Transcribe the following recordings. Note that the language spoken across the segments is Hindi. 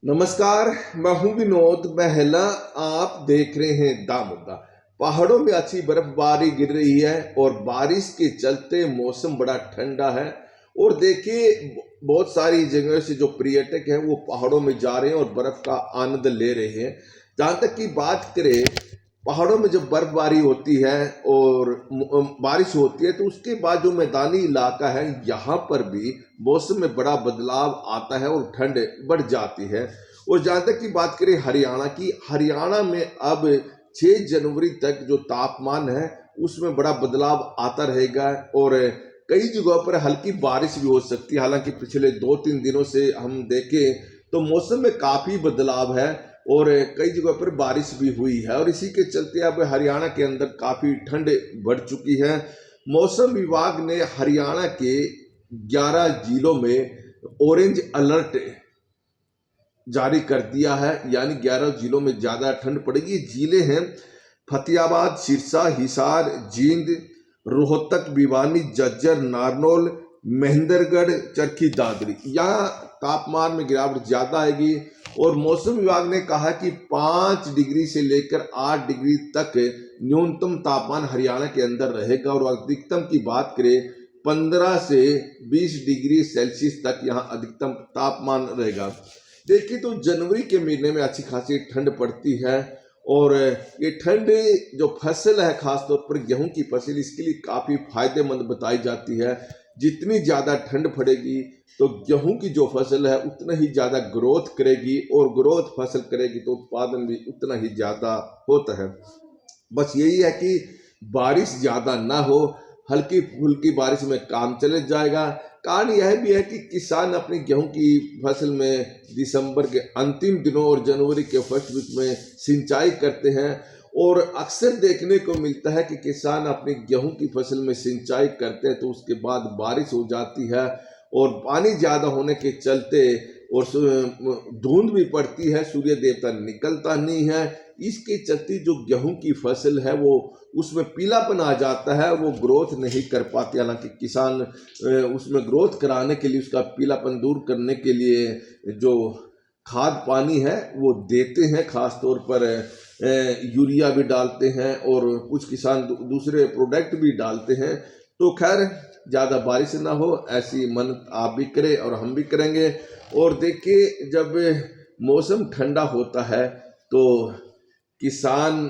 नमस्कार। मैं हूं विनोद महला। आप देख रहे हैं दा मुद्दा। पहाड़ों में अच्छी बर्फबारी गिर रही है और बारिश के चलते मौसम बड़ा ठंडा है। और देखिए, बहुत सारी जगह से जो पर्यटक हैं वो पहाड़ों में जा रहे हैं और बर्फ का आनंद ले रहे हैं। जहाँ तक की बात करें, पहाड़ों में जब बर्फबारी होती है और बारिश होती है तो उसके बाद जो मैदानी इलाका है यहाँ पर भी मौसम में बड़ा बदलाव आता है और ठंड बढ़ जाती है। और जहाँ तक की बात करें हरियाणा की, हरियाणा में अब 6 जनवरी तक जो तापमान है उसमें बड़ा बदलाव आता रहेगा और कई जगहों पर हल्की बारिश भी हो सकती है। हालांकि पिछले 2-3 दिनों से हम देखें तो मौसम में काफी बदलाव है और कई जगहों पर बारिश भी हुई है और इसी के चलते अब हरियाणा के अंदर काफी ठंड बढ़ चुकी है। मौसम विभाग ने हरियाणा के 11 जिलों में ऑरेंज अलर्ट जारी कर दिया है, यानी 11 जिलों में ज्यादा ठंड पड़ेगी। जिले हैं फतेहाबाद, सिरसा, हिसार, जींद, रोहतक, भिवानी, झज्जर, नारनौल, महेंद्रगढ़, चरखी दादरी। यहाँ तापमान में गिरावट ज्यादा आएगी और मौसम विभाग ने कहा कि 5 डिग्री से लेकर 8 डिग्री तक न्यूनतम तापमान हरियाणा के अंदर रहेगा और अधिकतम की बात करें 15 से 20 डिग्री सेल्सियस तक यहाँ अधिकतम तापमान रहेगा। देखिए तो जनवरी के महीने में अच्छी खासी ठंड पड़ती है और ये ठंड जो फसल है खासतौर पर गेहूं की फसल, इसके लिए काफी फायदेमंद बताई जाती है। जितनी ज्यादा ठंड पड़ेगी तो गेहूं की जो फसल है उतना ही ज्यादा ग्रोथ करेगी और ग्रोथ फसल करेगी तो उत्पादन भी उतना ही ज्यादा होता है। बस यही है कि बारिश ज्यादा ना हो, हल्की फुल्की बारिश में काम चले जाएगा। कारण यह भी है कि किसान अपनी गेहूं की फसल में दिसंबर के अंतिम दिनों और जनवरी के फर्स्ट वीक में सिंचाई करते हैं और अक्सर देखने को मिलता है कि किसान अपनी गेहूं की फसल में सिंचाई करते हैं तो उसके बाद बारिश हो जाती है और पानी ज्यादा होने के चलते और धुंध भी पड़ती है, सूर्य देवता निकलता नहीं है। इसके चलते जो गेहूं की फसल है वो उसमें पीलापन आ जाता है, वो ग्रोथ नहीं कर पाती। हालांकि किसान उसमें ग्रोथ कराने के लिए, उसका पीलापन दूर करने के लिए जो खाद पानी है वो देते हैं, खासतौर पर यूरिया भी डालते हैं और कुछ किसान दूसरे प्रोडक्ट भी डालते हैं। तो खैर, ज़्यादा बारिश ना हो ऐसी मन्नत आप भी करें और हम भी करेंगे। और देखिए, जब मौसम ठंडा होता है तो किसान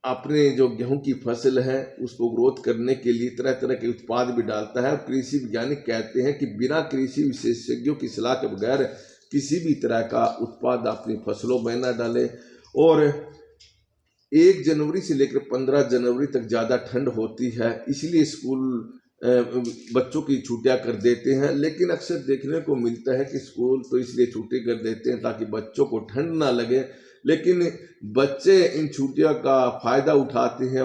अपने जो गेहूं की फसल है उसको ग्रोथ करने के लिए तरह तरह के उत्पाद भी डालता है। कृषि वैज्ञानिक कहते हैं कि बिना कृषि विशेषज्ञों की सलाह के बगैर किसी भी तरह का उत्पाद अपनी फसलों में न डाले। और 1 जनवरी से लेकर 15 जनवरी तक ज़्यादा ठंड होती है, इसलिए स्कूल बच्चों की छुट्टियां कर देते हैं। लेकिन अक्सर देखने को मिलता है कि स्कूल तो इसलिए छुट्टी कर देते हैं ताकि बच्चों को ठंड ना लगे, लेकिन बच्चे इन छुट्टियों का फायदा उठाते हैं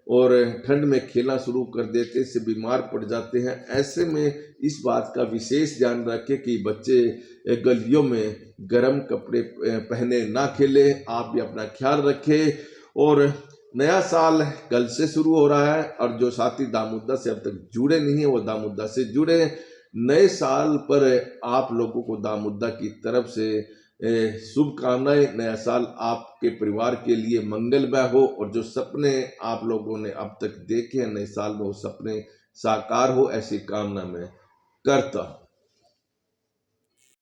और ठंड में खेलना शुरू कर देते हैं, इससे बीमार पड़ जाते हैं। ऐसे में इस बात का विशेष ध्यान रखें कि बच्चे गलियों में गर्म कपड़े पहने ना खेलें। आप भी अपना ख्याल रखें। और नया साल कल से शुरू हो रहा है और जो साथी दामुद्दा से अब तक जुड़े नहीं है वो दामुद्दा से जुड़े। नए साल पर आप लोगों को दामुद्दा की तरफ से शुभकामनाएं। नया साल आपके परिवार के लिए मंगलमय हो और जो सपने आप लोगों ने अब तक देखे हैं नए साल में वो सपने साकार हो, ऐसी कामना मैं करता हूं।